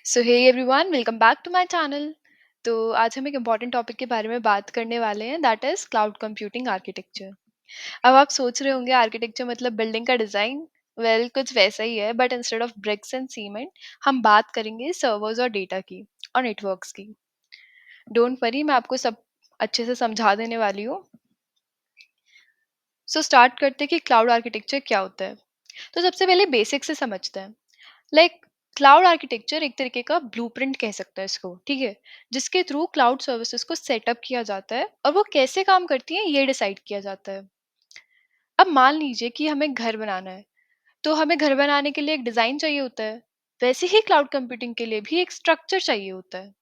So hey everyone, welcome back to my channel. तो आज हम एक इम्पॉर्टेंट टॉपिक के बारे में बात करने वाले हैं, that is cloud computing architecture. अब आप सोच रहे होंगे आर्किटेक्चर मतलब बिल्डिंग का डिजाइन। वेल, कुछ वैसा ही है, but instead of BRICS and cement हम बात करेंगे सर्वर्स और डेटा की और नेटवर्क्स की। डोंट वरी, मैं आपको सब अच्छे से समझा देने वाली हूँ। सो स्टार्ट करते हैं कि क्लाउड आर्किटेक्चर क्या होता है। तो सबसे पहले बेसिक से समझते हैं। लाइक क्लाउड आर्किटेक्चर एक तरीके का ब्लूप्रिंट कह सकता है इसको, ठीक है, जिसके थ्रू क्लाउड सर्विसेज को सेटअप किया जाता है और वो कैसे काम करती हैं ये डिसाइड किया जाता है। अब मान लीजिए कि हमें घर बनाना है, तो हमें घर बनाने के लिए एक डिजाइन चाहिए होता है। वैसे ही क्लाउड कंप्यूटिंग के लिए भी एक स्ट्रक्चर चाहिए होता है।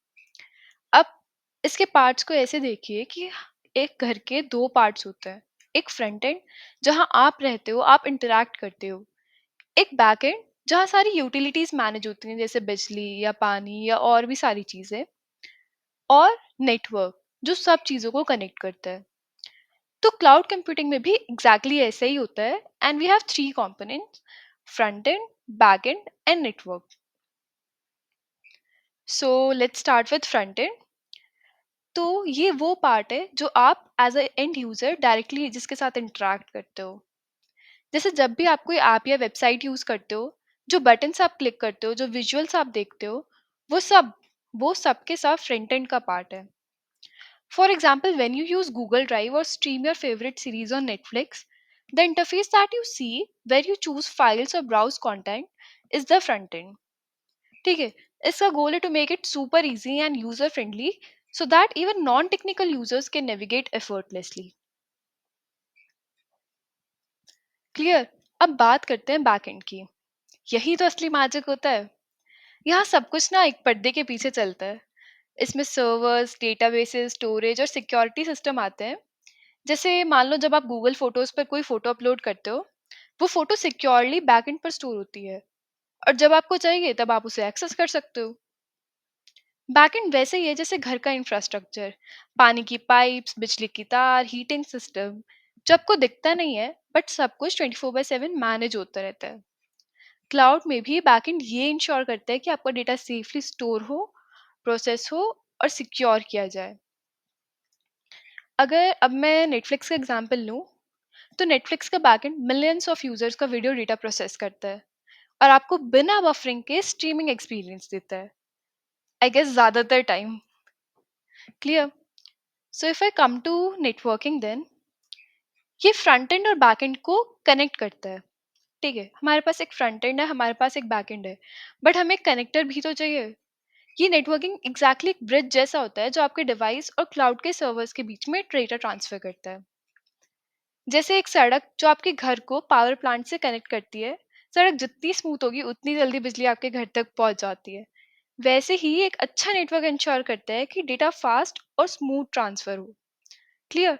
अब इसके पार्ट्स को ऐसे देखिए कि एक घर के दो पार्ट्स होते हैं। एक फ्रंट एंड, जहां आप रहते हो, आप इंटरैक्ट करते हो। एक बैक एंड, जहाँ सारी यूटिलिटीज मैनेज होती हैं, जैसे बिजली या पानी या और भी सारी चीजें। और नेटवर्क, जो सब चीजों को कनेक्ट करता है। तो क्लाउड कंप्यूटिंग में भी एग्जैक्टली ऐसा ही होता है, and we have three components: front end, back end and network. So let's start with front end. तो ये वो पार्ट है जो आप as a end user directly जिसके साथ इंटरेक्ट करते हो। जैसे जब भी आप कोई ऐप या वेबसाइट यूज करते हो, जो बटन्स आप क्लिक करते हो, जो विजुअल्स आप देखते हो, वो सब वो सब के सब फ्रंट एंड का पार्ट है। For example, when you use Google Drive और stream your favourite series on Netflix, the interface that you see where you choose files और browse content is the front end. ठीक है, इसका goal है to make it super easy and user friendly, so that even non technical users can navigate effortlessly. Clear? अब बात करते हैं back and की। यही तो असली मैजिक होता है। यहाँ सब कुछ ना एक पर्दे के पीछे चलता है। इसमें सर्वर्स, डेटाबेसेस, स्टोरेज और सिक्योरिटी सिस्टम आते हैं। जैसे मान लो, जब आप गूगल फोटोज पर कोई फोटो अपलोड करते हो, वो फोटो सिक्योरली बैकएंड पर स्टोर होती है, और जब आपको चाहिए तब आप उसे एक्सेस कर सकते हो। बैकएंड वैसे ही है जैसे घर का इंफ्रास्ट्रक्चर, पानी की पाइप्स, बिजली की तार, हीटिंग सिस्टम, जो आपको दिखता नहीं है, बट सब कुछ 24/7 मैनेज होता रहता है। क्लाउड में भी बैकएंड ये इंश्योर करता है कि आपका डेटा सेफली स्टोर हो, प्रोसेस हो और सिक्योर किया जाए। अगर अब मैं नेटफ्लिक्स का एग्जांपल लूँ, तो नेटफ्लिक्स का बैकएंड मिलियंस ऑफ यूजर्स का वीडियो डेटा प्रोसेस करता है और आपको बिना बफरिंग के स्ट्रीमिंग एक्सपीरियंस देता है, आई गेस ज़्यादातर time. Clear? So if I come to networking, then ये फ्रंट एंड और बैक एंड को कनेक्ट करता है। ठीक है, हमारे पास एक फ्रंट एंड है, हमारे पास एक बैक एंड है, बट हमें कनेक्टर भी तो चाहिए। ये नेटवर्किंग एग्जैक्टली एक ब्रिज जैसा होता है जो आपके डिवाइस और क्लाउड के सर्वर्स के बीच में डेटा ट्रांसफर करता है। जैसे एक सड़क जो आपके घर को पावर प्लांट से कनेक्ट करती है, सड़क जितनी स्मूथ होगी उतनी जल्दी बिजली आपके घर तक पहुंच जाती है। वैसे ही एक अच्छा नेटवर्क इंश्योर करता है कि डेटा फास्ट और स्मूथ ट्रांसफर हो। Clear?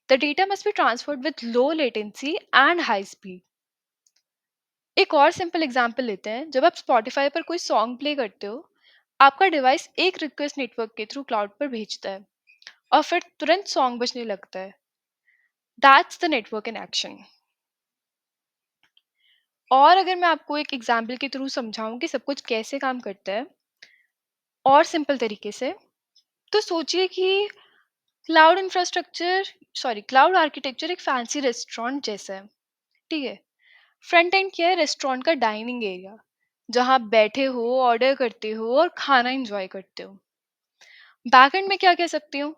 The data must be transferred with low latency and high speed. एक और सिंपल एग्जांपल लेते हैं। जब आप स्पॉटिफाई पर कोई सॉन्ग प्ले करते हो, आपका डिवाइस एक रिक्वेस्ट नेटवर्क के थ्रू क्लाउड पर भेजता है और फिर तुरंत सॉन्ग बजने लगता है। That's the network in action. और अगर मैं आपको एक एग्जाम्पल के थ्रू समझाऊं कि सब कुछ कैसे काम करता है और सिंपल तरीके से, तो सोचिए कि क्लाउड इंफ्रास्ट्रक्चर क्लाउड आर्किटेक्चर एक फैंसी रेस्टोरेंट जैसा है। ठीक है, फ्रंट एंड क्या है? रेस्टोरेंट का डाइनिंग एरिया, जहां आप बैठे हो, ऑर्डर करते हो और खाना एंजॉय करते हो। बैक एंड में क्या कह सकती हूँ?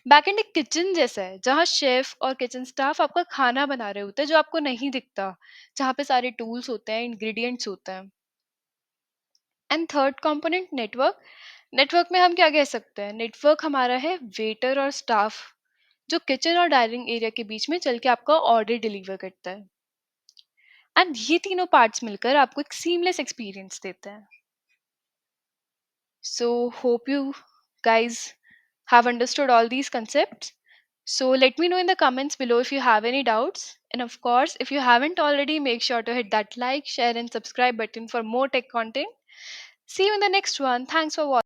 बैकएंड एक किचन जैसा है, जहाँ शेफ और किचन स्टाफ आपका खाना बना रहे होते हैं जो आपको नहीं दिखता, जहाँ पे सारे टूल्स होते हैं, इंग्रेडिएंट्स होते हैं। And third component network. Network में हम क्या कह सकते हैं? नेटवर्क हमारा है वेटर और स्टाफ, जो किचन और डाइनिंग एरिया के बीच में चल के आपका ऑर्डर डिलीवर करता है। एंड ये तीनों पार्ट्स मिलकर आपको एक सीमलेस एक्सपीरियंस देते हैं। So hope you guys have understood all these concepts. So let me know in the comments below if you have any doubts. And of course, if you haven't already, make sure to hit that like, share, and subscribe button for more tech content. See you in the next one. Thanks for watching.